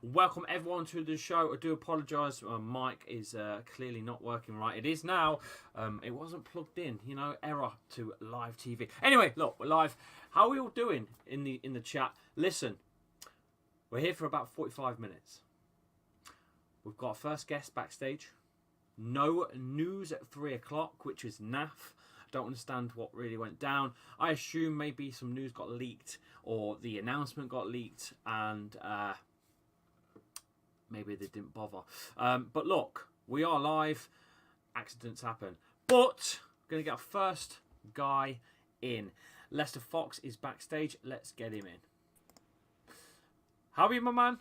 Welcome everyone to the show. I do apologise. My mic is clearly not working right. It is now. It wasn't plugged in. Error to live TV. Anyway, look, we're live. How are we all doing in the chat? Listen, we're here for about 45 minutes. We've got our first guest backstage. No news at 3 o'clock, which is naff. Don't understand what really went down. I assume maybe some news got leaked or the announcement got leaked and maybe they didn't bother. But look, we are live. Accidents happen. But we're going to get our first guy in. Leicester Fox is backstage. Let's get him in. How are you, my man?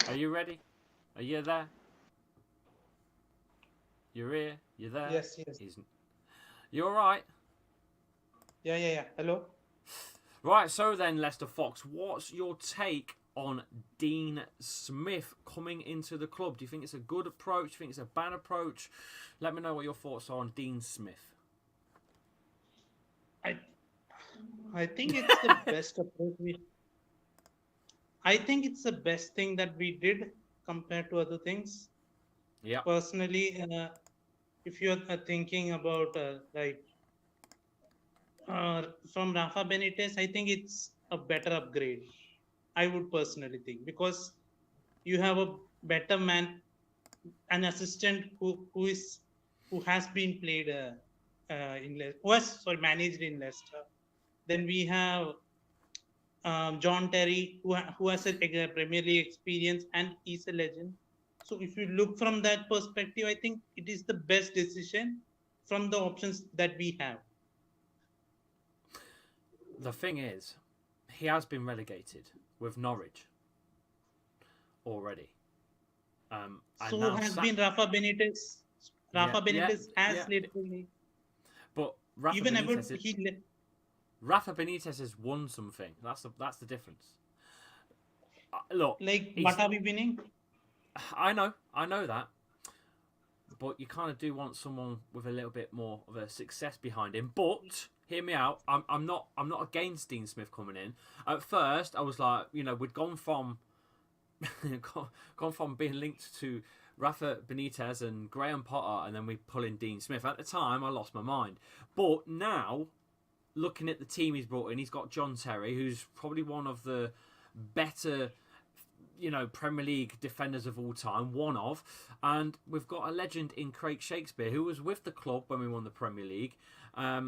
Are you ready? Are you there? You're here. You're there. Yes. You all right? Yeah. Hello. Right. So then, Leicester Fox, what's your take on Dean Smith coming into the club? Do you think it's a good approach? Do you think it's a bad approach? Let me know what your thoughts are on Dean Smith. I think it's the best approach. I think it's the best thing that we did compared to other things. Yeah. Personally, if you're thinking about from Rafa Benitez, I think it's a better upgrade. I would personally think, because you have a better man, an assistant who has been played in Leicester, managed in Leicester. Then we have John Terry, who has a Premier League experience and is a legend. So if you look from that perspective, I think it is the best decision from the options that we have. The thing is, he has been relegated with Norwich already. So has been Rafa Benitez. Benitez has literally. But Rafa Benitez has won something. That's the difference. Look, what are we winning? I know that, but you kind of do want someone with a little bit more of a success behind him. But hear me out. I'm not against Dean Smith coming in. At first, I was like, we'd gone from being linked to Rafa Benitez and Graham Potter, and then we pull in Dean Smith. At the time, I lost my mind. But now, looking at the team he's brought in, he's got John Terry, who's probably one of the better Premier League defenders of all time, one of, and we've got a legend in Craig Shakespeare, who was with the club when we won the Premier League.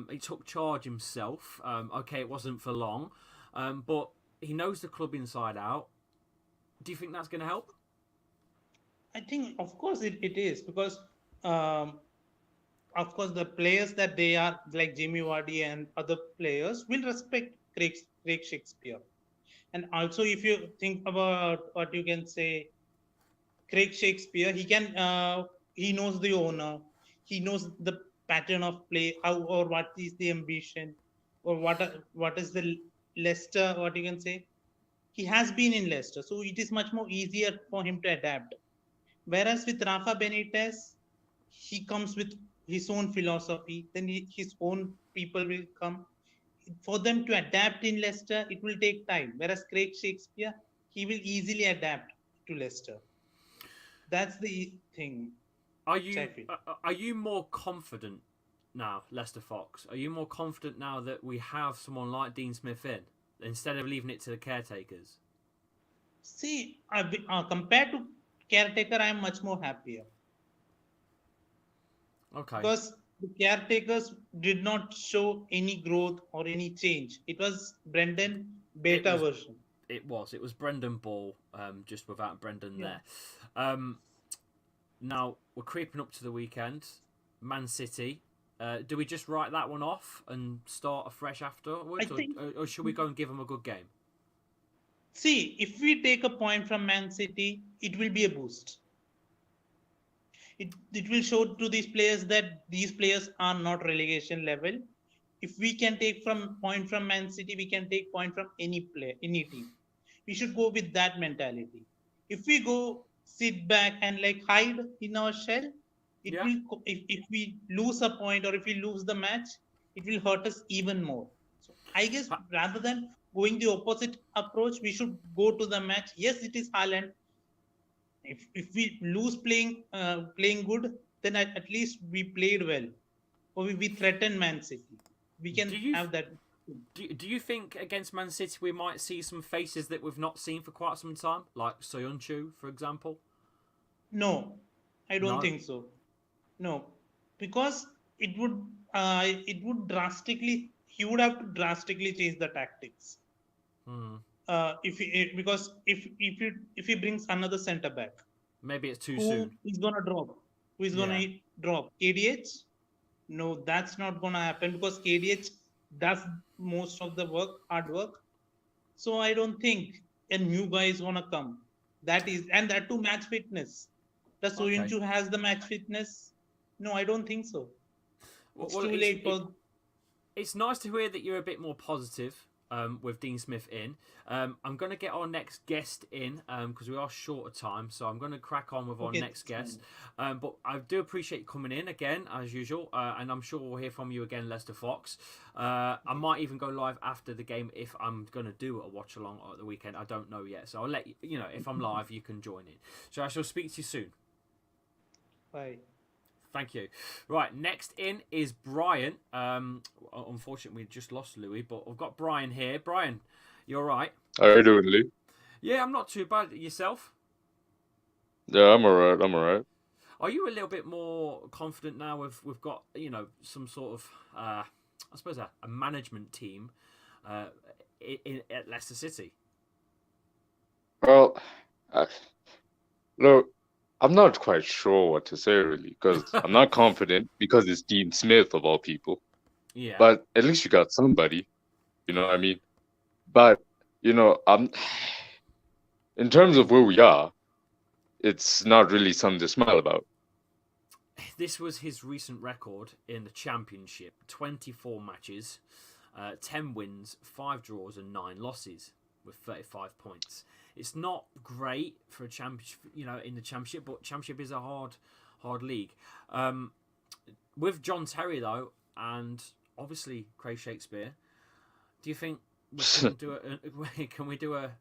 He took charge himself. Okay, it wasn't for long, but he knows the club inside out. Do you think that's going to help? I think, of course, it is, because, of course, the players that they are, like Jamie Vardy and other players, will respect Craig Shakespeare. And also, if you think about what you can say, Craig Shakespeare, he knows the owner, he knows the pattern of play, how or what is the ambition, or what is the Leicester, what you can say. He has been in Leicester, so it is much more easier for him to adapt. Whereas with Rafa Benitez, he comes with his own philosophy, then his own people will come. For them to adapt in Leicester, it will take time. Whereas Craig Shakespeare, he will easily adapt to Leicester. That's the thing. Are you more confident now, Leicester Fox? Are you more confident now that we have someone like Dean Smith in, instead of leaving it to the caretakers? See, compared to caretaker, I am much more happier. Okay. Because the caretakers did not show any growth or any change. It was Brendan beta version. It was Brendan Ball, just without Brendan there. Now we're creeping up to the weekend. Man City. Do we just write that one off and start afresh afterwards, or should we go and give them a good game? See, if we take a point from Man City, it will be a boost. It will show to these players that these players are not relegation level. If we can take point from Man City, we can take point from any team. We should go with that mentality. If we go sit back and hide in our shell, will. If we lose a point or if we lose the match, it will hurt us even more. So I guess rather than going the opposite approach. We should go to the match. Yes, it is Haaland. If we lose playing good, then at least we played well, or we threatened Man City. We Do can you have that. do you think against Man City we might see some faces that we've not seen for quite some time, like Soyuncu, for example? No, I don't No. think so. No, because it would drastically he would have to drastically change the tactics. Hmm. Because if he brings another centre back, Maybe it's too who soon. is gonna drop? Who is Yeah. gonna drop? KDH? No, that's not gonna happen because KDH does most of the hard work. So I don't think a new guy is gonna come. And that too match fitness. Does Okay. Soyuncu has the match fitness? No, I don't think so. It's Well, too late for. it's nice to hear that you're a bit more positive with Dean Smith in. I'm going to get our next guest in because we are short of time, so I'm going to crack on with our Okay, next guest. But I do appreciate you coming in again, as usual, and I'm sure we'll hear from you again, Leicester Fox. I might even go live after the game if I'm going to do a watch along at the weekend. I don't know yet, so I'll let you know if I'm live, you can join in. So I shall speak to you soon. Bye. Thank you. Right, next in is Brian. Unfortunately, we just lost Louis, but I've got Brian here. Brian, you all right? How are you doing, Lee? Yeah, I'm not too bad. Yourself? Yeah, I'm alright. I'm alright. Are you a little bit more confident now? We've got some sort of I suppose a management team at Leicester City. Well, I, look, I'm not quite sure what to say really because I'm not confident because it's Dean Smith of all people. Yeah. But at least you got somebody. You know what I mean? But I'm in terms of where we are, it's not really something to smile about. This was his recent record in the Championship: 24 matches, 10 wins, 5 draws, and 9 losses with 35 points. It's not great for a championship, in the Championship, but Championship is a hard league. With John Terry though, and obviously Craig Shakespeare, do you think we can do can we do a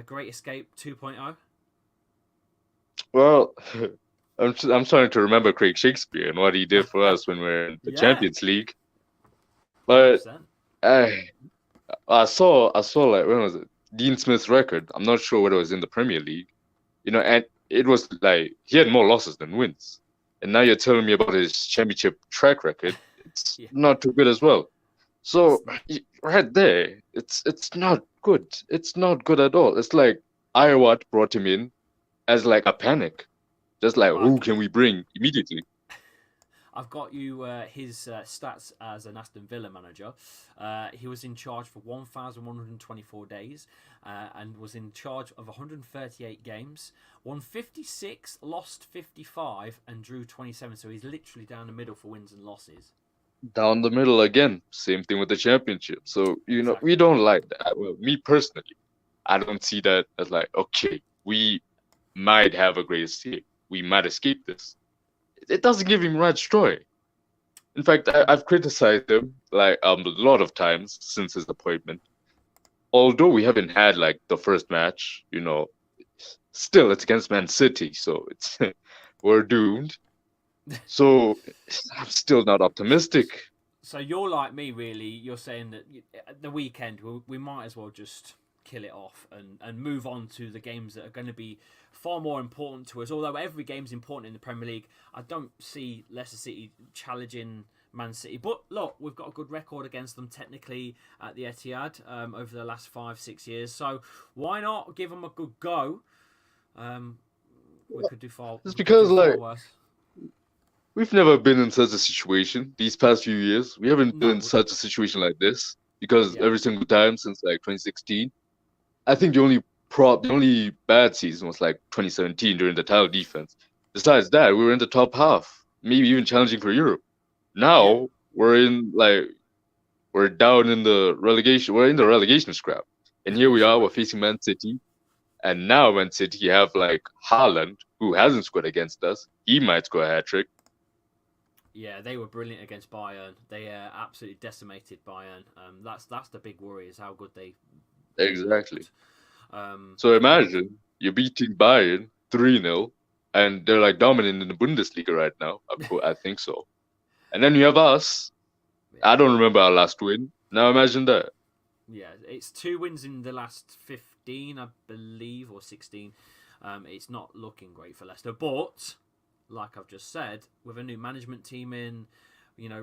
Great Escape 2.0? Well, I'm starting to remember Craig Shakespeare and what he did for us when we were in the Yeah. Champions League. But 100%. I saw like when was it? Dean Smith's record. I'm not sure whether it was in the Premier League, and it was like he had more losses than wins. And now you're telling me about his championship track record. It's Yeah. not too good as well. So right there, it's not good. It's not good at all. It's like Iowa brought him in as like a panic, just like who can we bring immediately? I've got you his stats as an Aston Villa manager. He was in charge for 1,124 days and was in charge of 138 games, won 56, lost 55, and drew 27. So he's literally down the middle for wins and losses. Down the middle again. Same thing with the championship. So Exactly. we don't like that. Well, me personally, I don't see that as like, okay, we might have a great escape. We might escape this. It doesn't give him much joy. In fact, I've criticized him like a lot of times since his appointment. Although we haven't had like the first match, still it's against Man City, so it's we're doomed. So I'm still not optimistic. So you're like me, really. You're saying that at the weekend we might as well just kill it off and move on to the games that are going to be far more important to us. Although every game's important in the Premier League, I don't see Leicester City challenging Man City. But look, we've got a good record against them technically at the Etihad over the last 5-6 years. So why not give them a good go? We could do far. It's because worse. We've never been in such a situation these past few years. We haven't been in such a situation like this because every single time since like 2016, I think the only bad season was like 2017 during the title defense. Besides that, we were in the top half, maybe even challenging for Europe. Now we're down in the relegation. We're in the relegation scrap, and here we are. We're facing Man City, and now Man City have like Haaland, who hasn't scored against us. He might score a hat trick. Yeah, they were brilliant against Bayern. They absolutely decimated Bayern. That's the big worry is how good they Exactly. looked. So imagine you're beating Bayern 3-0, and they're like dominant in the Bundesliga right now. I think so. And then you have us. I don't remember our last win. Now imagine that. Yeah, it's 2 wins in the last 15, I believe, or 16. It's not looking great for Leicester, but like I've just said, with a new management team in,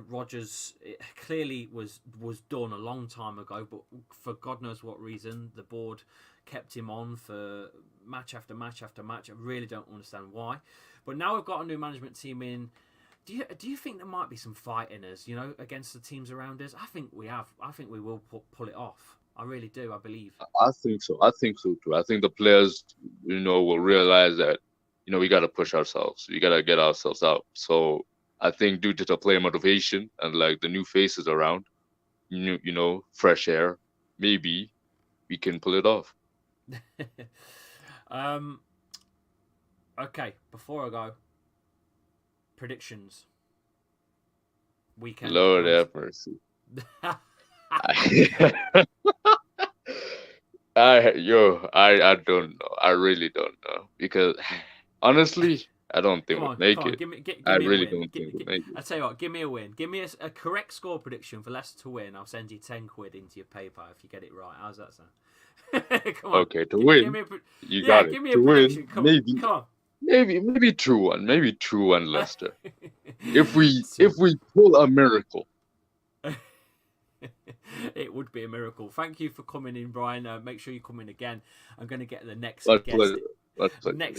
Rodgers clearly was done a long time ago, but for God knows what reason, the board kept him on for match after match after match. I really don't understand why. But now we've got a new management team in. Do you think there might be some fight in us, against the teams around us? I think we have. I think we will pull it off. I really do. I believe. I think so. I think so too. I think the players, will realize that, we got to push ourselves. We got to get ourselves out. So I think due to the player motivation and like the new faces around, fresh air, maybe we can pull it off. Okay, before I go, predictions. Weekend. Lord have mercy. I don't know. I really don't know because honestly, I don't think we'll make it. Give me I a really win. don't think we'll make it. I tell you what, give me a win. Give me a correct score prediction for Leicester to win. I'll send you 10 quid into your PayPal if you get it right. How's that sound? Come on. Okay, to win, you got it. Give me a to prediction. win, Come maybe, on. maybe true one. Maybe true one, Leicester. if we pull a miracle. It would be a miracle. Thank you for coming in, Brian. Make sure you come in again. I'm going to get the next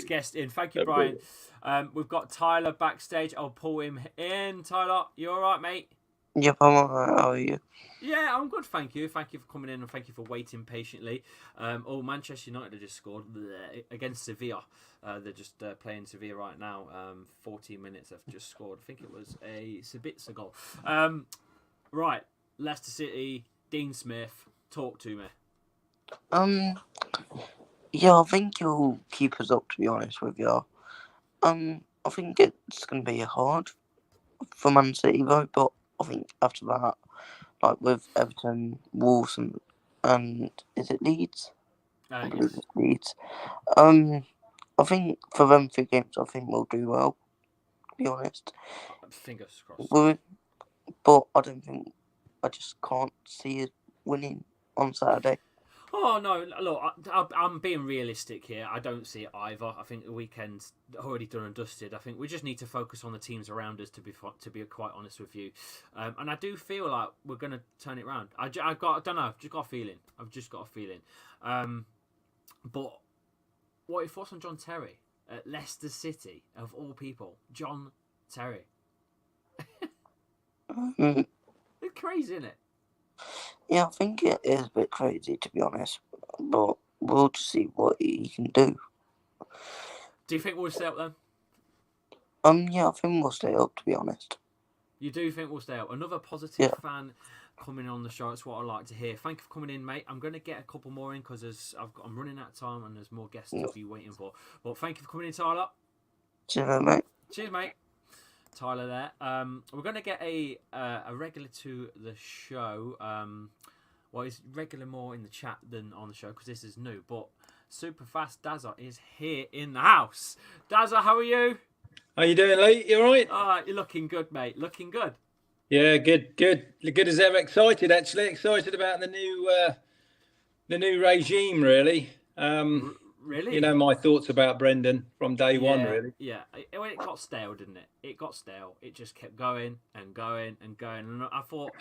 guest in. Thank you, Brian. We've got Tyler backstage. I'll pull him in. Tyler, you all right, mate? Yep, I'm alright. How are you? Yeah, I'm good, thank you. Thank you for coming in and thank you for waiting patiently. Manchester United have just scored against Sevilla. They're just playing Sevilla right now. 14 minutes have just scored. I think it was a Sabitzer goal. Right. Leicester City, Dean Smith, talk to me. Yeah, I think he'll keep us up, to be honest with you. I think it's going to be hard for Man City, though, but I think after that, like with Everton, Wolves, and is it Leeds? I believe it's Leeds. I think for them 3 games, I think we'll do well, to be honest. Fingers crossed. But I just can't see it winning on Saturday. Oh, no, look, I'm being realistic here. I don't see it either. I think the weekend's already done and dusted. I think we just need to focus on the teams around us, to be quite honest with you. And I do feel like we're going to turn it around. I don't know, I've just got a feeling. But what are your thoughts on John Terry at Leicester City, of all people? John Terry. It's crazy, isn't it? Yeah, I think it is a bit crazy, to be honest. But we'll just see what he can do. Do you think we'll stay up then? Yeah, I think we'll stay up, to be honest. You do think we'll stay up? Another positive fan coming on the show. That's what I like to hear. Thank you for coming in, mate. I'm going to get a couple more in because I'm running out of time and there's more guests to be waiting for. But thank you for coming in, Tyler. Cheers, mate. Cheers, mate. Tyler there. We're going to get a regular to the show. Well, he's regular more in the chat than on the show because this is new. But super fast Dazza is here in the house. Dazza, how are you? How you doing, Lee? You all right? All right, you're looking good, mate. Looking good. Yeah, good. Good as ever. Excited, actually. Excited about the new regime, really. Really? You know my thoughts about Brendan from day one, really. Yeah. It got stale, didn't it? It got stale. It just kept going and going and going. And I thought,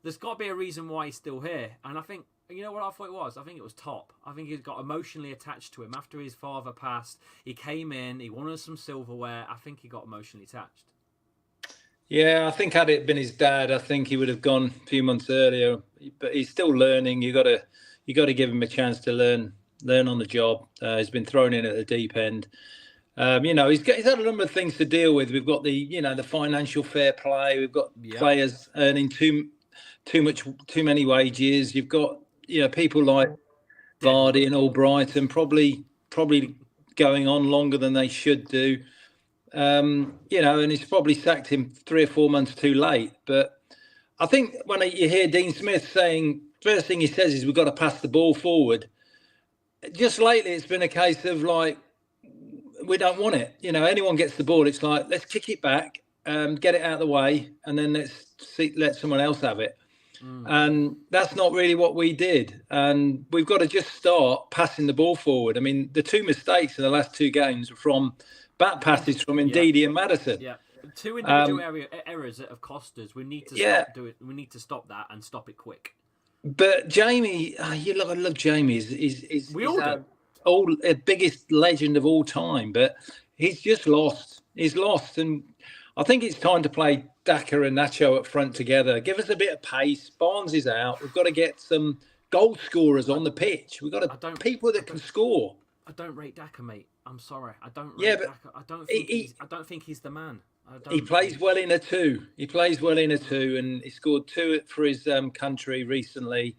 there's got to be a reason why he's still here. And I think, you know what I thought it was? I think it was Top. I think he got emotionally attached to him. After his father passed, he came in, he won us some silverware. I think he got emotionally attached. Yeah, I think had it been his dad, I think he would have gone a few months earlier. But he's still learning. You got to give him a chance to learn on the job. He's been thrown in at the deep end. He's had a number of things to deal with. We've got the financial fair play. We've got players earning too many wages. You've got people like Vardy and Albrighton probably going on longer than they should do. and he's probably sacked him 3 or 4 months too late. But I think when you hear Dean Smith saying, first thing he says is we've got to pass the ball forward. Just lately, it's been a case of like, we don't want it. Anyone gets the ball, it's like, let's kick it back, get it out of the way, and then let someone else have it. And that's not really what we did. And we've got to just start passing the ball forward. I mean, the 2 mistakes in the last 2 games were from back passes from Ndidi and Madison. Yeah, 2 individual errors that have cost us. We need to stop doing. We need to stop that and stop it quick. But Jamie, I love Jamie. He's the biggest legend of all time. But he's just lost. He's lost, and I think it's time to play Dazza and Nacho up front together. Give us a bit of pace. Barnes is out. We've got to get some goal scorers on the pitch. We've got people that can score. I don't rate Dazza, mate. I'm sorry. I don't rate Dazza. I don't think he's the man. He plays well in a 2. And he scored 2 for his country recently.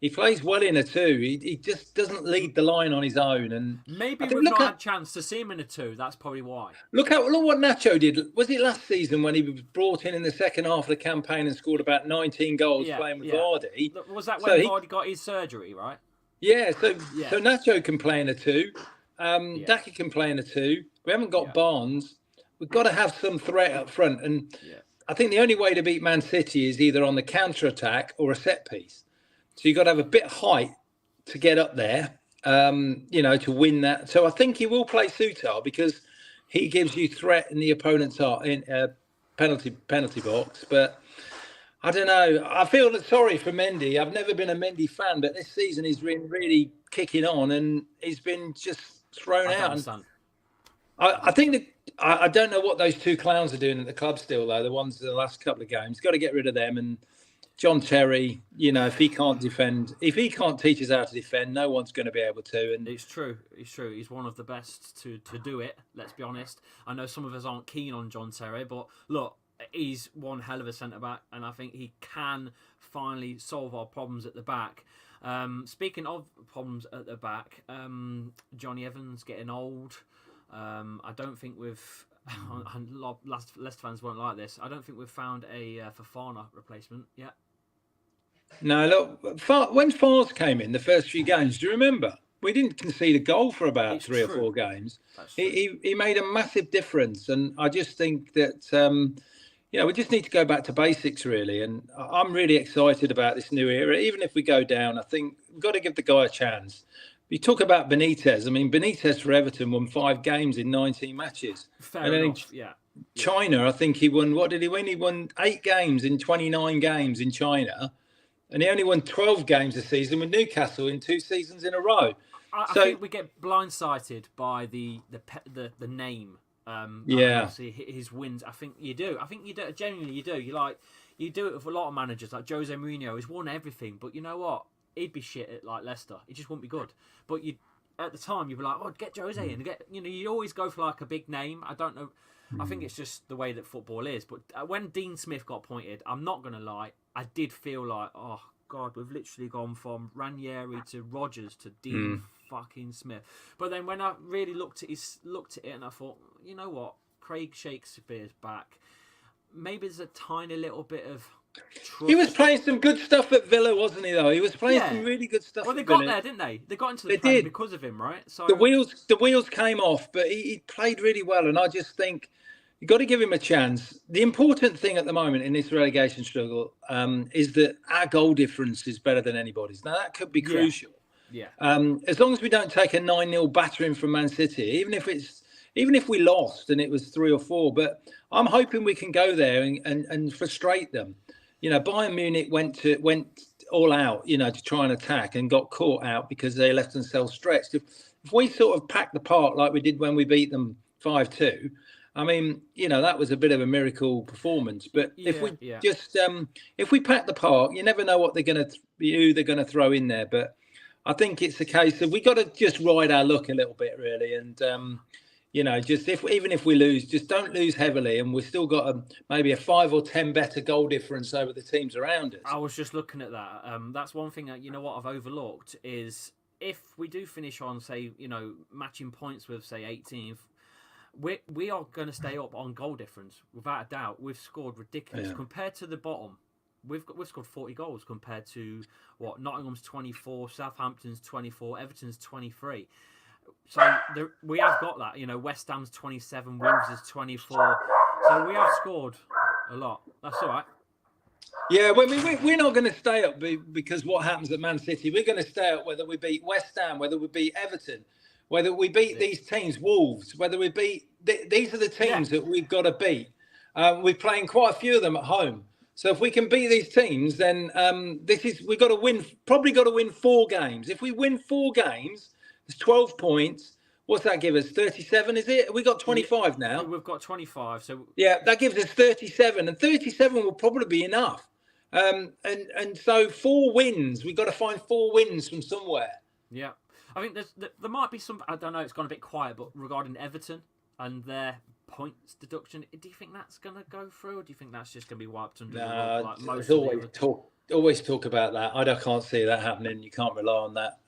He plays well in a 2. He just doesn't lead the line on his own. And maybe we've not had a chance to see him in a 2. That's probably why. Look what Nacho did. Was it last season when he was brought in the second half of the campaign and scored about 19 goals playing with Vardy? Was that when Vardy got his surgery, right? Yeah. So Nacho can play in a 2. Dazza can play in a 2. We haven't got Barnes. We've got to have some threat up front. And I think the only way to beat Man City is either on the counter-attack or a set piece. So you've got to have a bit of height to get up there, to win that. So I think he will play Sutar because he gives you threat in the opponent's penalty box. But I don't know. I feel sorry for Mendy. I've never been a Mendy fan, but this season he's been really kicking on and he's been just thrown out. I think that I don't know what those 2 clowns are doing at the club still, though. The ones in the last couple of games. Got to get rid of them. And John Terry, if he can't defend, if he can't teach us how to defend, no one's going to be able to. And it's true. He's one of the best to do it. Let's be honest. I know some of us aren't keen on John Terry, but look, he's one hell of a centre back, and I think he can finally solve our problems at the back. Speaking of problems at the back, Johnny Evans getting old. I don't think we've. Leicester fans won't like this. I don't think we've found a Fofana replacement yet. No, look. When Fars came in the first few games, do you remember? We didn't concede a goal for about 3 or 4 games. He made a massive difference, and I just think that we just need to go back to basics really. And I'm really excited about this new era. Even if we go down, I think we've got to give the guy a chance. You talk about Benitez. I mean, Benitez for Everton won 5 games in 19 matches. Fair enough, China, I think he won, what did he win? He won 8 games in 29 games in China. And he only won 12 games a season with Newcastle in 2 seasons in a row. I think we get blindsided by the name. Obviously his wins. I think you do. Genuinely, you do. You do it with a lot of managers like Jose Mourinho. He's won everything, but you know what? He'd be shit at like Leicester. He just wouldn't be good. But at the time you'd be like, oh, get Jose in. You always go for like a big name. I don't know. I think it's just the way that football is. But when Dean Smith got appointed, I'm not gonna lie, I did feel like, oh God, we've literally gone from Ranieri to Rodgers to Dean fucking Smith. But then when I really looked at it and I thought, you know what, Craig Shakespeare's back. Maybe there's a tiny little bit of trust. He was playing some good stuff at Villa, wasn't he? Though he was playing some really good stuff. Well, they got there, didn't they? They got into the Premier because of him, right? So the wheels came off, but he played really well, and I just think you've got to give him a chance. The important thing at the moment in this relegation struggle is that our goal difference is better than anybody's. Now that could be crucial. Yeah. As long as we don't take a 9-0 battering from Man City, even if we lost and it was 3 or 4, but I'm hoping we can go there and frustrate them. Bayern Munich went all out, to try and attack and got caught out because they left themselves stretched. If we sort of packed the park like we did when we beat them 5-2, I mean, that was a bit of a miracle performance. But if we pack the park, you never know who they're going to throw in there. But I think it's a case of we got to just ride our luck a little bit, really, and. Even if we lose, just don't lose heavily, and we've still got maybe a 5 or 10 better goal difference over the teams around us. I was just looking at that. That's one thing that I've overlooked is if we do finish on, say, matching points with say 18th, we are going to stay up on goal difference without a doubt. We've scored ridiculous compared to the bottom. We've scored 40 goals compared to what Nottingham's 24, Southampton's 24, Everton's 23. So we have got that. You know, West Ham's 27, Wolves is 24. So we have scored a lot. That's all right. Yeah, well, we're not going to stay up because what happens at Man City. We're going to stay up whether we beat West Ham, whether we beat Everton, whether we beat these teams, Wolves, whether we beat... These are the teams that we've got to beat. We're playing quite a few of them at home. So if we can beat these teams, then we've got to win, probably got to win 4 games. If we win 4 games, it's 12 points. What's that give us? 37, is it? We got 25 now. We've got 25. So yeah, that gives us 37, and 37 will probably be enough. And so 4 wins. We've got to find 4 wins from somewhere. Yeah, I think there might be some. I don't know. It's gone a bit quiet, but regarding Everton and their points deduction, do you think that's going to go through, or do you think that's just going to be wiped under the rug? Like most always talk about that. I can't see that happening. You can't rely on that.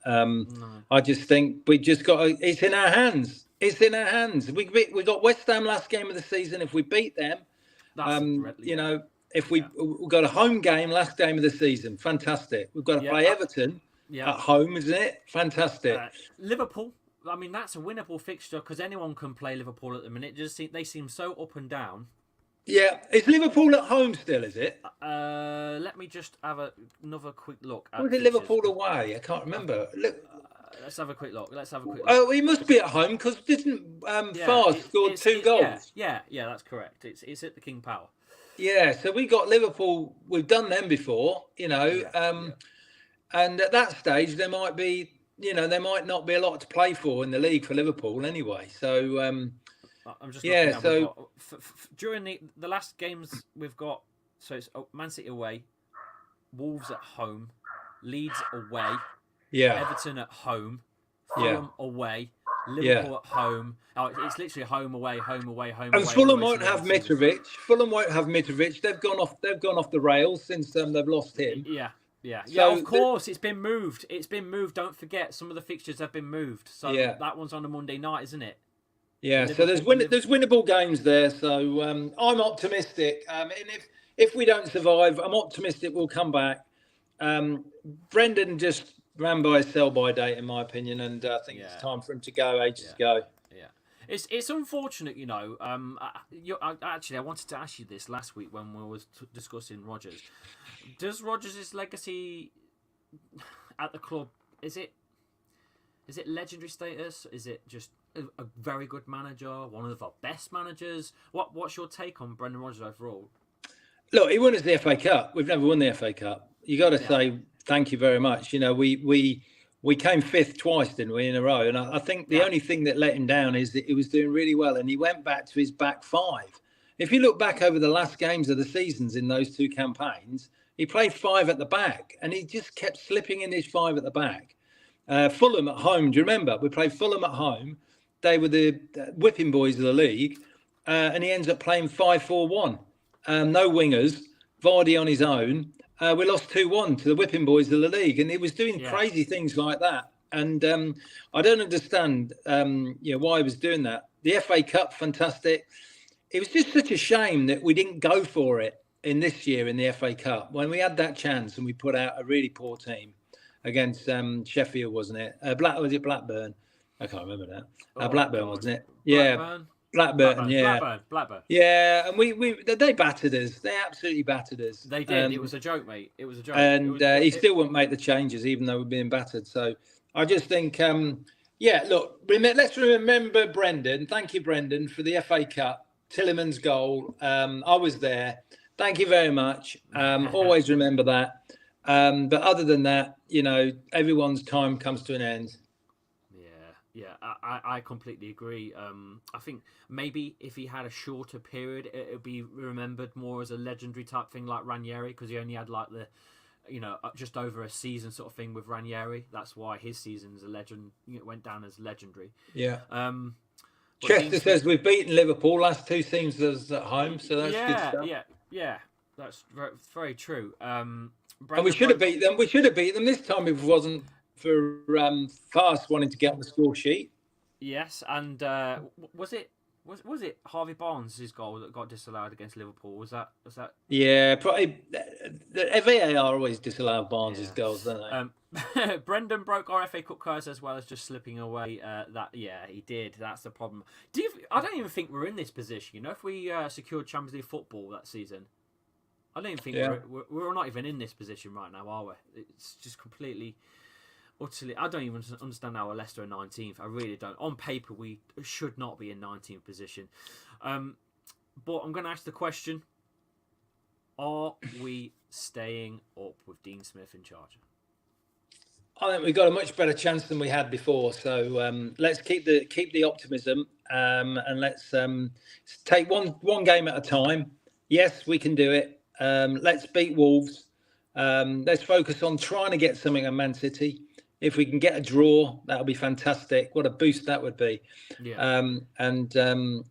I just think we just got. It's in our hands. It's in our hands. We got West Ham last game of the season. If we beat them, you know, if we've got a home game last game of the season, fantastic. We've got to play Everton at home, isn't it? Fantastic. Liverpool. I mean, that's a winnable fixture because anyone can play Liverpool at the minute. They seem so up and down. Yeah, is Liverpool at home still? Is it? Let me just have another quick look. Was it Liverpool away? I can't remember. Let's have a quick look. Oh, he must be at home because didn't Fars scored 2 goals? Yeah, that's correct. It's at the King Power. Yeah, so we got Liverpool. We've done them before, you know, and at that stage there might be, you know, there might not be a lot to play for in the league for Liverpool anyway. So I'm just so during the last games we've got, so it's Man City away, Wolves at home, Leeds away, Everton at home, Fulham away, Liverpool at home. Oh, it's literally home away. And Fulham won't have Mitrovic. Fulham won't have Mitrovic. They've gone off the rails since they've lost him. Yeah. So of course, it's been moved. Don't forget, some of the fixtures have been moved. So that one's on a Monday night, isn't it? Yeah. So there's winnable games there. So I'm optimistic. And if we don't survive, I'm optimistic we'll come back. Brendan just ran by his sell-by date, in my opinion, and I think it's time for him to go. Ages ago. Yeah. It's unfortunate, you know. Actually, I wanted to ask you this last week when we were discussing Rodgers. Does Rodgers' legacy at the club, is it legendary status? Is it just a very good manager, one of our best managers? What's your take on Brendan Rodgers overall? Look, he won us the FA Cup. We've never won the FA Cup. You got to say thank you very much. You know, we came 5th twice, didn't we, in a row? And I think the only thing that let him down is that he was doing really well, and he went back to his back 5. If you look back over the last games of the seasons in those 2 campaigns, he played 5 at the back, and he just kept slipping in his 5 at the back. Fulham at home, do you remember? We played Fulham at home. They were the whipping boys of the league, and he ends up playing 5-4-1. No wingers, Vardy on his own. We lost 2-1 to the whipping boys of the league, and he was doing crazy things like that. And I don't understand, why he was doing that. The FA Cup, fantastic. It was just such a shame that we didn't go for it in this year in the FA Cup when we had that chance and we put out a really poor team against Sheffield, wasn't it? Was it Blackburn? I can't remember that. Blackburn, wasn't it? Yeah. Blackburn. Yeah, and they battered us. They absolutely battered us. They did. It was a joke, mate. It was a joke. And he still wouldn't make the changes, even though we're being battered. So I just think, look, let's remember Brendan. Thank you, Brendan, for the FA Cup, Tielemans' goal. I was there. Thank you very much. Always remember that. But other than that, you know, everyone's time comes to an end. Yeah, I completely agree. I think maybe if he had a shorter period, it would be remembered more as a legendary type thing like Ranieri, because he only had like the, just over a season sort of thing with Ranieri. That's why his season's a legend. Went down as legendary. Yeah. Chester says we've beaten Liverpool last 2 seasons at home, so that's good stuff. Yeah. That's very, very true. And we should have beat them. We should have beat them this time if it wasn't for Fast wanting to get on the score sheet. Yes, and was it Was it Harvey Barnes' goal that got disallowed against Liverpool? Was that? Yeah, probably. The VAR always disallow Barnes' goals, don't they? Brendan broke our FA Cup curse as well as just slipping away. He did. That's the problem. I don't even think we're in this position. You know, if we secured Champions League football that season, I don't even think we're not even in this position right now, are we? It's just completely, utterly. I don't even understand how Leicester are 19th. I really don't. On paper, we should not be in 19th position. But I'm going to ask the question: are we staying up with Dean Smith in charge? I think we've got a much better chance than we had before. So let's keep the optimism, and let's take one game at a time. Yes, we can do it. Let's beat Wolves. Let's focus on trying to get something at Man City. If we can get a draw, that'll be fantastic. What a boost that would be. Yeah. And then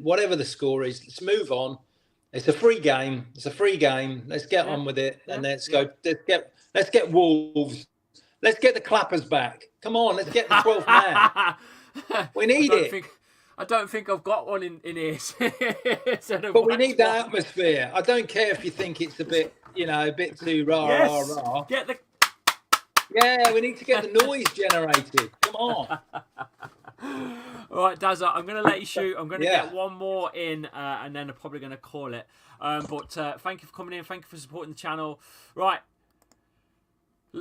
whatever the score is, let's move on. It's a free game. Let's get on with it, and let's go. Let's get Wolves. Let's get the clappers back. Come on, let's get the 12th man. We need it. I don't think I've got one in here. But we need that atmosphere. I don't care if you think it's a bit too rah. Yeah, we need to get the noise generated. Come on. All right, Dazza, I'm going to let you shoot. I'm going to get one more in, and then I'm probably going to call it. But thank you for coming in. Thank you for supporting the channel. Right.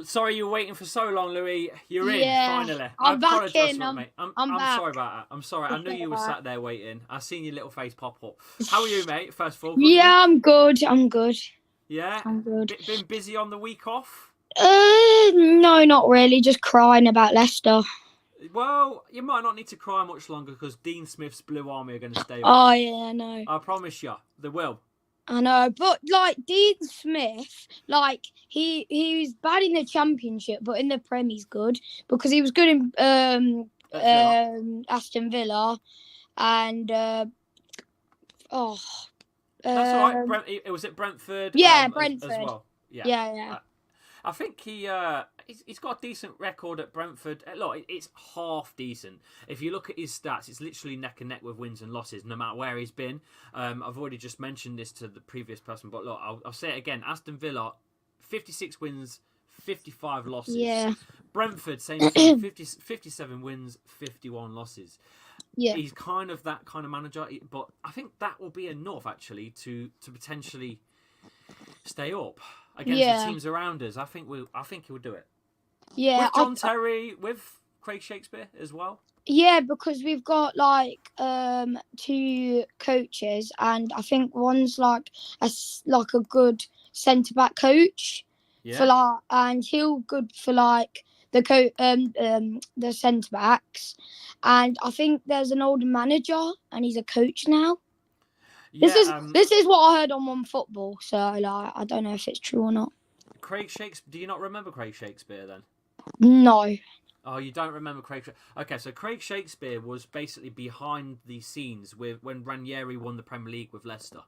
Sorry you were waiting for so long, Louis. You're in, finally. I'm back in. Mate. I'm back. sorry about that. I'm sorry. I knew you were sat there waiting. I seen your little face pop up. How are you, mate? First of all. Yeah, I'm good. Yeah? I'm good. Been busy on the week off? No, not really. Just crying about Leicester. Well, you might not need to cry much longer because Dean Smith's Blue Army are going to stay up. Oh, yeah, I know. I promise you, they will. I know, but Dean Smith, he was bad in the Championship, but in the Prem he's good because he was good in Aston Villa, and that's all right. Was it Brentford? Yeah, Brentford as well. Yeah. I think he's got a decent record at Brentford. Look, it's half decent. If you look at his stats, it's literally neck and neck with wins and losses, no matter where he's been. I've already just mentioned this to the previous person, but look, I'll say it again. Aston Villa, 56 wins, 55 losses. Yeah. Brentford, same thing, 57 wins, 51 losses. Yeah. He's kind of that kind of manager, but I think that will be enough, actually, to potentially stay up against the teams around us. I think he'll do it. Yeah. With John Terry, with Craig Shakespeare as well. Yeah, because we've got two coaches, and I think one's a good centre back coach and he'll good for the centre backs, and I think there's an older manager and he's a coach now. Yeah, this is what I heard on One Football, so I don't know if it's true or not. Craig Shakespeare. Do you not remember Craig Shakespeare then? No. Oh, you don't remember Craig? Okay, so Craig Shakespeare was basically behind the scenes when Ranieri won the Premier League with Leicester.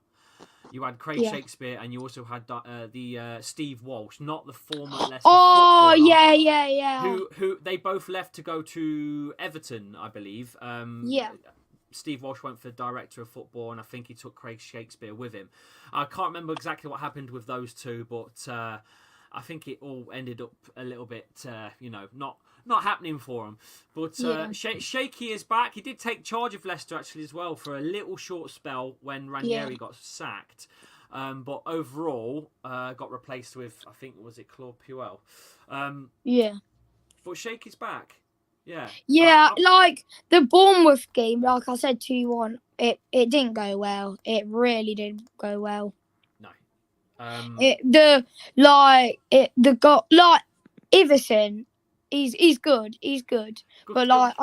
You had Craig Shakespeare, and you also had the Steve Walsh, not the former Leicester. Oh, yeah. Who they both left to go to Everton, I believe. Steve Walsh went for director of football, and I think he took Craig Shakespeare with him. I can't remember exactly what happened with those two, but I think it all ended up a little bit, not happening for him. But Shaky is back. He did take charge of Leicester actually as well for a little short spell when Ranieri got sacked. But overall, got replaced with, I think, was it Claude Puel? But Shaky's back. Yeah, the Bournemouth game, like I said, 2-1. It didn't go well. It really didn't go well. No. Iverson, he's good. But I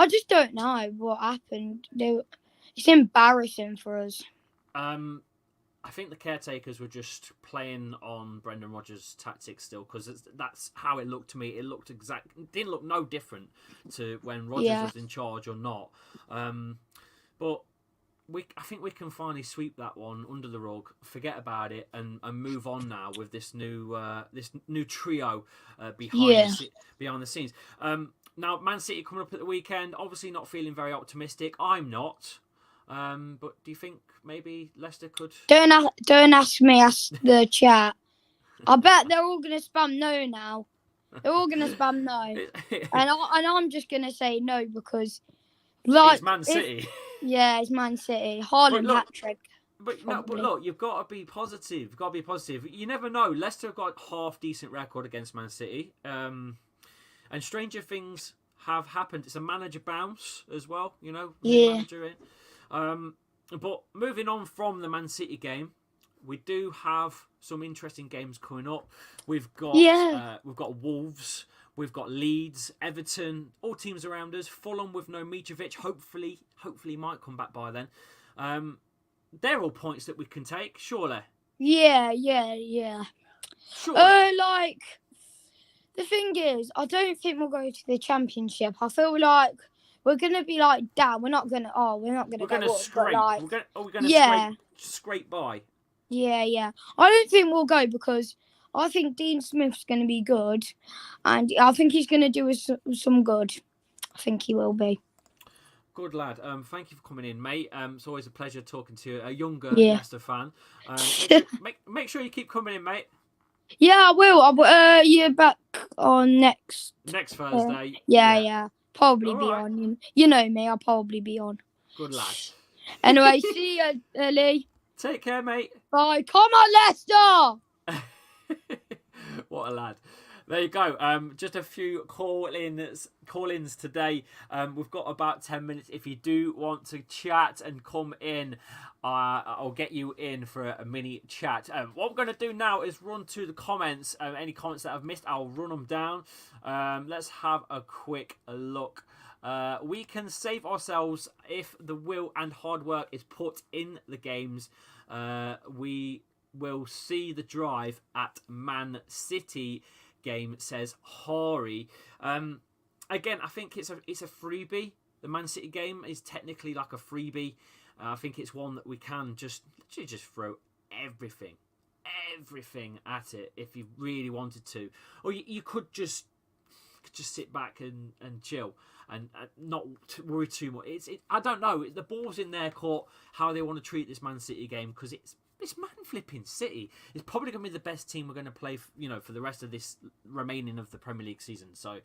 just don't know what happened. It's embarrassing for us. I think the caretakers were just playing on Brendan Rodgers' tactics still, because that's how it looked to me. It looked didn't look no different to when Rodgers was in charge or not. But I think we can finally sweep that one under the rug, forget about it, and move on now with this new trio behind the scenes. Now, Man City coming up at the weekend. Obviously, not feeling very optimistic. I'm not. But do you think maybe Leicester could? Don't ask me. Ask the chat. I bet they're all gonna spam no now. They're all gonna spam no, and I'm just gonna say no because it's Man City. It's Man City. Haaland hat trick. But look, you've got to be positive. You've got to be positive. You never know. Leicester have got a half decent record against Man City, and stranger things have happened. It's a manager bounce as well. Manager in. But moving on from the Man City game, we do have some interesting games coming up. We've got Wolves, we've got Leeds, Everton, all teams around us. Fulham with no Mitrovic. Hopefully he might come back by then. They're all points that we can take, surely. Yeah. Surely. The thing is, I don't think we'll go to the Championship. I feel like we're gonna be down. We're not gonna scrape. We're gonna scrape by. Yeah. I don't think we'll go because I think Dean Smith's going to be good, and I think he's going to do us some good. I think he will be. Good lad. Thank you for coming in, mate. It's always a pleasure talking to a younger Leicester fan. Make sure you keep coming in, mate. Yeah, I will. You're back on next Thursday. Yeah. Probably all be right. on. You know me. I'll probably be on. Good lad. Anyway, see you, Lee. Take care, mate. Bye. Come on, Leicester. What a lad. There you go. Just a few call-ins today. We've got about 10 minutes. If you do want to chat and come in, I'll get you in for a mini chat. What we're going to do now is run to the comments. Any comments that I've missed, I'll run them down. Let's have a quick look. We can save ourselves if the will and hard work is put in the games. We will see the drive at Man City game, says Hari. Again, I think it's a freebie. The Man City game is technically like a freebie. I think it's one that we can just throw everything at it if you really wanted to, or you could just sit back and chill and not worry too much. I don't know. The ball's in their court how they want to treat this Man City game, because it's Man flipping City. It's probably going to be the best team we're going to play, for the rest of this remaining of the Premier League season. So,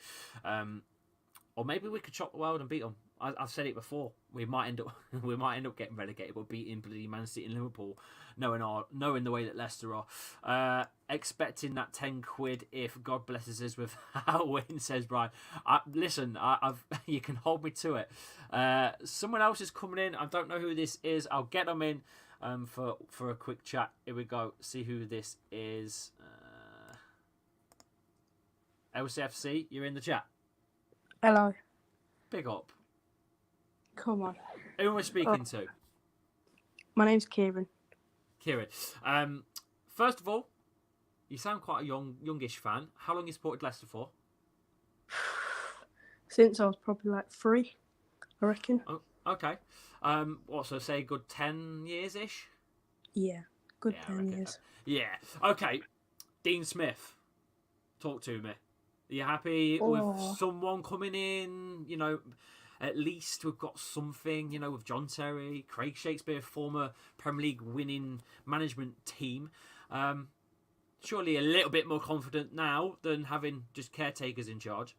or maybe we could shock the world and beat them. I've said it before. We might end up getting relegated, but beating bloody Man City and Liverpool, knowing the way that Leicester are. Expecting that £10 if God blesses us with our win, says Brian. Listen, you can hold me to it. Someone else is coming in. I don't know who this is. I'll get them in for a quick chat. Here we go. See who this is. LCFC, you're in the chat. Hello. Big up. Come on. Who am I speaking to? My name's Kieran. Kieran. First of all, you sound quite a youngish fan. How long you supported Leicester for? Since I was probably 3, I reckon. Oh, okay. So say a good 10 years-ish? Yeah, good 10 years. Yeah. Okay. Dean Smith, talk to me. Are you happy with someone coming in? At least we've got something, with John Terry, Craig Shakespeare, former Premier League winning management team. Surely a little bit more confident now than having just caretakers in charge.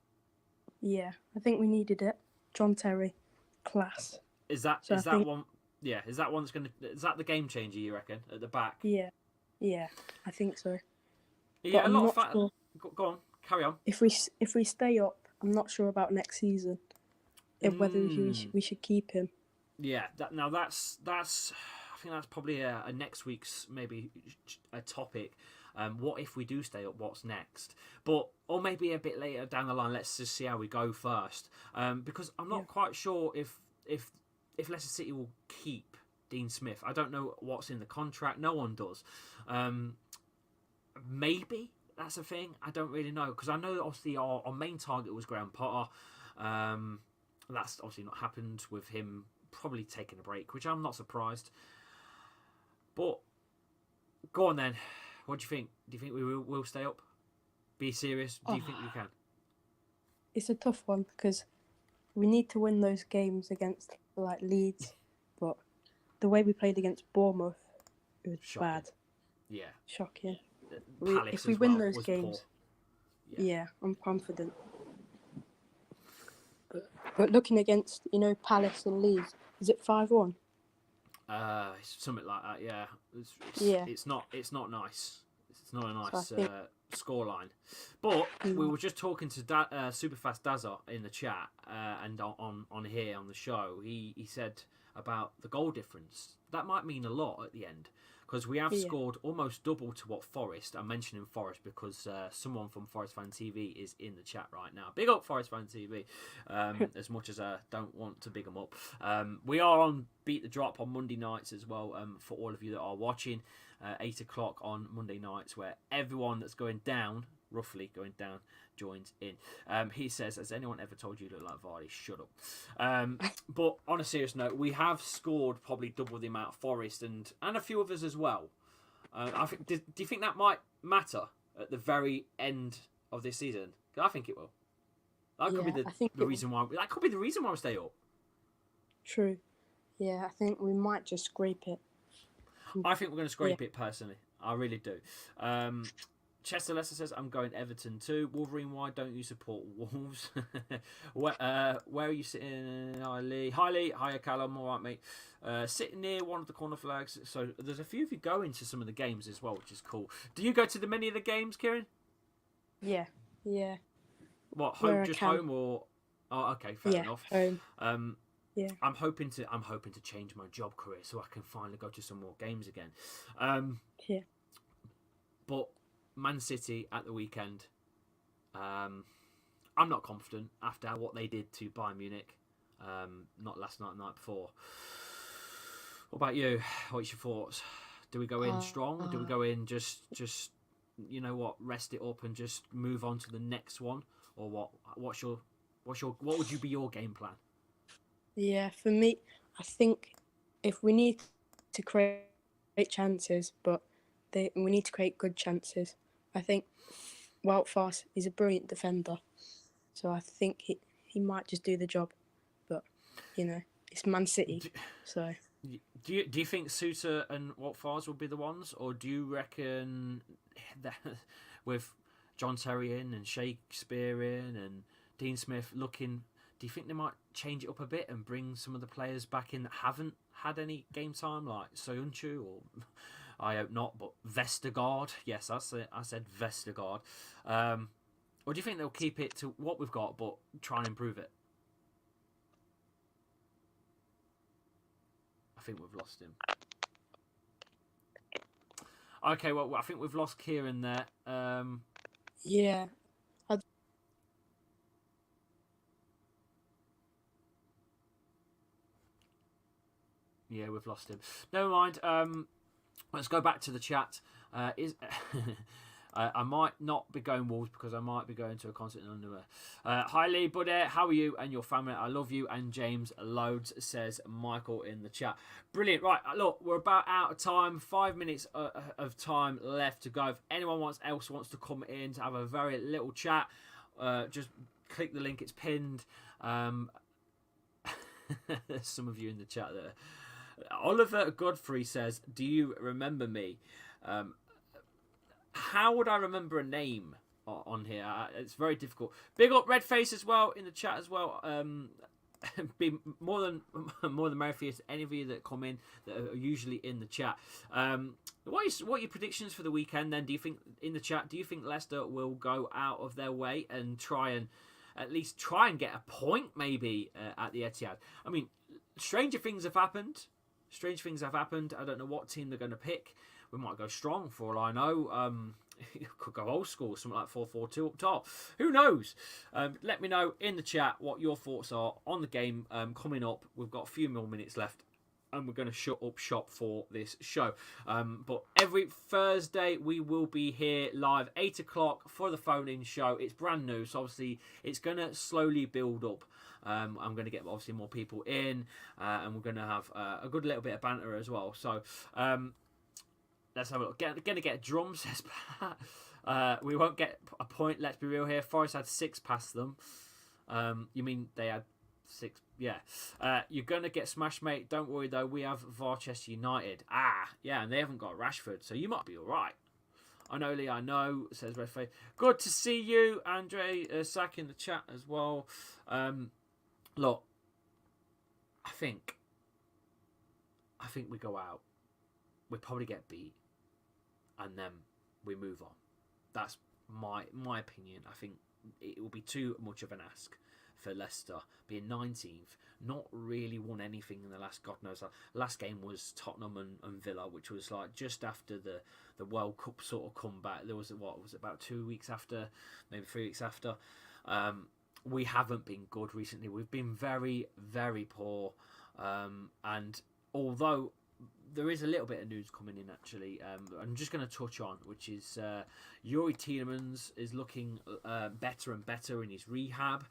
Yeah, I think we needed it. John Terry, class. Is that one? Yeah, is that the game changer, you reckon, at the back? Yeah, I think so. Yeah, but a lot of sure. Go on, carry on. If we stay up, I'm not sure about next season. Whether we should keep him. Yeah, that's I think that's probably a next week's maybe a topic. What if we do stay up? What's next? Or maybe a bit later down the line. Let's just see how we go first. Because I'm not quite sure if Leicester City will keep Dean Smith. I don't know what's in the contract. No one does. Maybe that's a thing. I don't really know, because I know that obviously our main target was Graham Potter. That's obviously not happened with him probably taking a break, which I'm not surprised. But go on then. What do you think? Do you think we will stay up? Be serious. Do you think we can? It's a tough one because we need to win those games against like Leeds, but the way we played against Bournemouth, it was Shocking. bad. Yeah. Shocking. Palace If we as win well those was games, poor. yeah, I'm confident. But looking against, Palace and Leeds, is it 5-1? Something like that. Yeah. Yeah. It's not nice. It's not a nice So I think- scoreline. But we were just talking to Superfast Dazza in the chat and on here on the show. He said about the goal difference. That might mean a lot at the end. Because we have scored almost double to what Forest. I'm mentioning Forest because someone from Forest Fan TV is in the chat right now. Big up Forest Fan TV. As much as I don't want to big them up. We are on Beat the Drop on Monday nights as well. For all of you that are watching, 8 o'clock on Monday nights, where everyone that's roughly going down, joins in. He says, has anyone ever told you to look like Vardy? Shut up. But on a serious note, we have scored probably double the amount of Forest and a few others as well. I think. Do you think that might matter at the very end of this season? 'Cause I think it will. That could be the reason why. That could be the reason why we stay up. True. Yeah, I think we might just scrape it. I think we're going to scrape it personally. I really do. Chester Leicester says, I'm going Everton too. Wolverine, why don't you support Wolves? where are you sitting? Hi, Lee. Hiya, Callum. All right, mate. Sitting near one of the corner flags. So there's a few of you going to some of the games as well, which is cool. Do you go to many of the games, Kieran? Yeah. What, Where home or... Oh, okay, fair enough. Home. Yeah. I'm hoping to change my job career so I can finally go to some more games again. Yeah. But Man City at the weekend, I'm not confident after what they did to Bayern Munich. Not last night, the night before. What about you? What's your thoughts? Do we go in strong? Do we go in just rest it up and just move on to the next one, or what? What would be your game plan? Yeah, for me, I think if we need to create chances, but we need to create good chances. I think Wout Faes is a brilliant defender, so I think he might just do the job. But it's Man City, so. Do you think Suter and Wout Faes will be the ones, or do you reckon that with John Terry in and Shakespeare in and Dean Smith looking? Do you think they might change it up a bit and bring some of the players back in that haven't had any game time, like Soyuncu, or I hope not, but Vestergaard? Yes, I said Vestergaard. Or do you think they'll keep it to what we've got, but try and improve it? I think we've lost him. Okay, well, I think we've lost Kieran there. Yeah. Yeah, we've lost him. Never mind. Let's go back to the chat. I might not be going Wolves because I might be going to a concert in London. Hi Lee, buddy. How are you and your family? I love you. And James loads, says Michael in the chat. Brilliant. Right, look, we're about out of time. 5 minutes of time left to go. If anyone else wants to come in to have a very little chat, just click the link. It's pinned. There's some of you in the chat there. Oliver Godfrey says, do you remember me? How would I remember a name on here? It's very difficult. Big up Redface as well in the chat as well. Be more than merry for any of you that come in that are usually in the chat. What are your predictions for the weekend then? Do you think in the chat? Do you think Leicester will go out of their way and at least try and get a point maybe at the Etihad? I mean, stranger things have happened. I don't know what team they're going to pick. We might go strong for all I know. Could go old school, something like 4-4-2 up top. Who knows? Let me know in the chat what your thoughts are on the game coming up. We've got a few more minutes left. and we're going to shut up shop for this show. But every Thursday we will be here live 8 o'clock for the phone-in show. It's brand new, so obviously it's going to slowly build up. I'm going to get obviously more people in, and we're going to have a good little bit of banter as well. So let's have a look. Going to get drums, says Pat. We won't get a point. Let's be real here. Forest had 6 past them. You mean they had 6? Yeah. You're going to get smashed, mate. Don't worry, though. We have Varchester United. Yeah, and they haven't got Rashford, so you might be all right. I know, Lee, I know, says Redface. Good to see you, Andre Sack in the chat as well. Look, I think we go out. We probably get beat, and then we move on. That's my opinion. I think it will be too much of an ask for Leicester, being 19th, not really won anything in the last, God knows. Last game was Tottenham and Villa, which was like just after the World Cup sort of comeback. There was, was it about 2 weeks after, maybe 3 weeks after. We haven't been good recently. We've been very, very poor. And although there is a little bit of news coming in, actually, I'm just going to touch on, which is Yuri Tielemans is looking better and better in his rehab.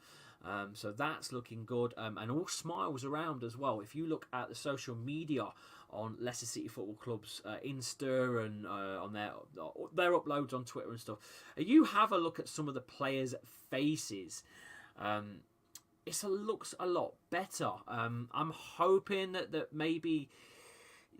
So that's looking good. And all smiles around as well. If you look at the social media on Leicester City Football Club's Insta and on their uploads on Twitter and stuff, you have a look at some of the players' faces. It looks a lot better. I'm hoping that maybe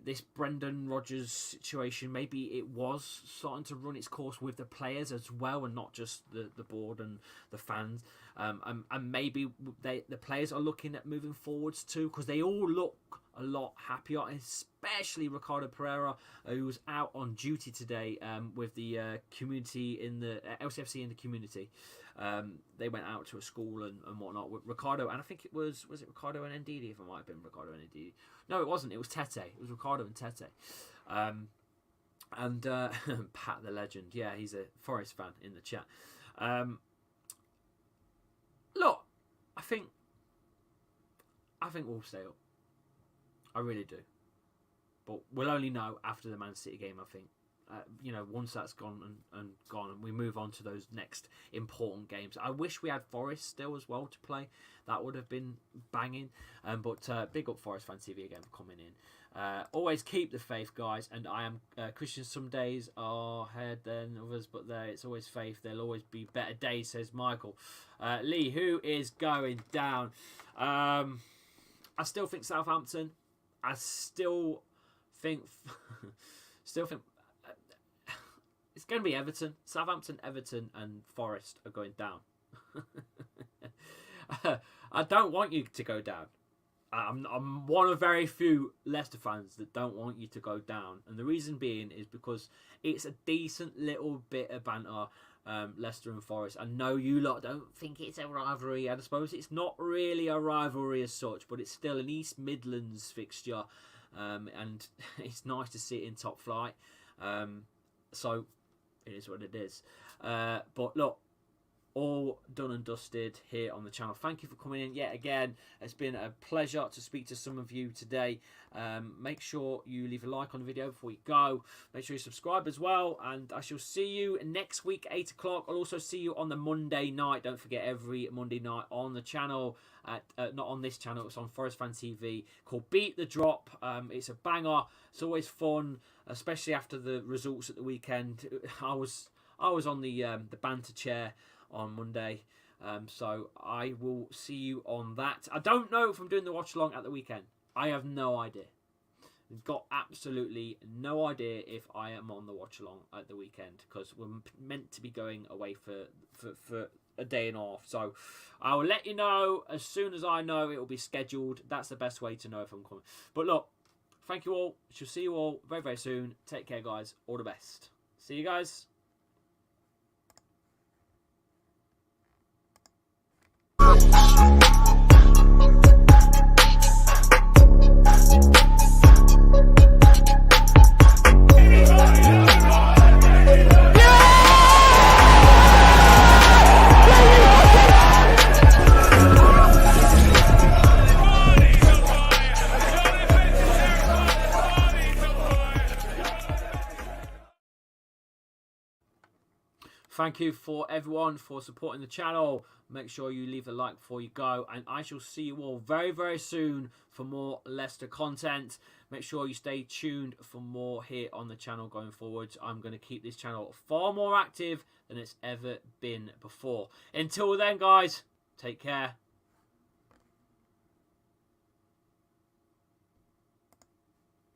this Brendan Rodgers situation, maybe it was starting to run its course with the players as well, and not just the board and the fans. And maybe the players are looking at moving forwards too, because they all look a lot happier, especially Ricardo Pereira, who was out on duty today with the community in the LCFC in the community. They went out to a school and whatnot with Ricardo, and I think it was it Ricardo and Ndidi? If it might have been Ricardo and Ndidi. No, it wasn't. It was Tete. It was Ricardo and Tete. And Pat the legend. Yeah, he's a Forest fan in the chat. Look, I think we'll stay up. I really do. But we'll only know after the Man City game, I think. Once that's gone and we move on to those next important games. I wish we had Forest still as well to play. That would have been banging. But big up Forest Fan TV again for coming in. Always keep the faith, guys. And I am Christians. Some days are ahead than others, but it's always faith. There'll always be better days, says Michael. Lee, who is going down? I still think Southampton. I still think it's going to be Everton. Southampton, Everton, and Forest are going down. I don't want you to go down. I'm one of very few Leicester fans that don't want you to go down. And the reason being is because it's a decent little bit of banter, Leicester and Forest. I know you lot don't think it's a rivalry. I suppose it's not really a rivalry as such, but it's still an East Midlands fixture. And it's nice to see it in top flight. So it is what it is. But look, all done and dusted here on the channel. Thank you for coming in yet again. It's been a pleasure to speak to some of you today. Make sure you leave a like on the video before you go. Make sure you subscribe as well, and I shall see you next week 8 o'clock. I'll also see you on the Monday night. Don't forget, every Monday night on the channel, not on this channel, it's on Forest Fan TV, called Beat the Drop. It's a banger. It's always fun, especially after the results at the weekend. I was on the banter chair on Monday, so I will see you on that. I don't know if I'm doing the watch along at the weekend. I have no idea. I've got absolutely no idea if I am on the watch along at the weekend, because we're meant to be going away for a day and a half. So I will let you know as soon as I know it will be scheduled. That's the best way to know if I'm coming. But look, thank you all. Shall see you all very, very soon. Take care, guys. All the best. See you guys. Thank you for everyone for supporting the channel. Make sure you leave a like before you go, and I shall see you all very, very soon for more Leicester content. Make sure you stay tuned for more here on the channel going forward. I'm going to keep this channel far more active than it's ever been before. Until then, guys, take care.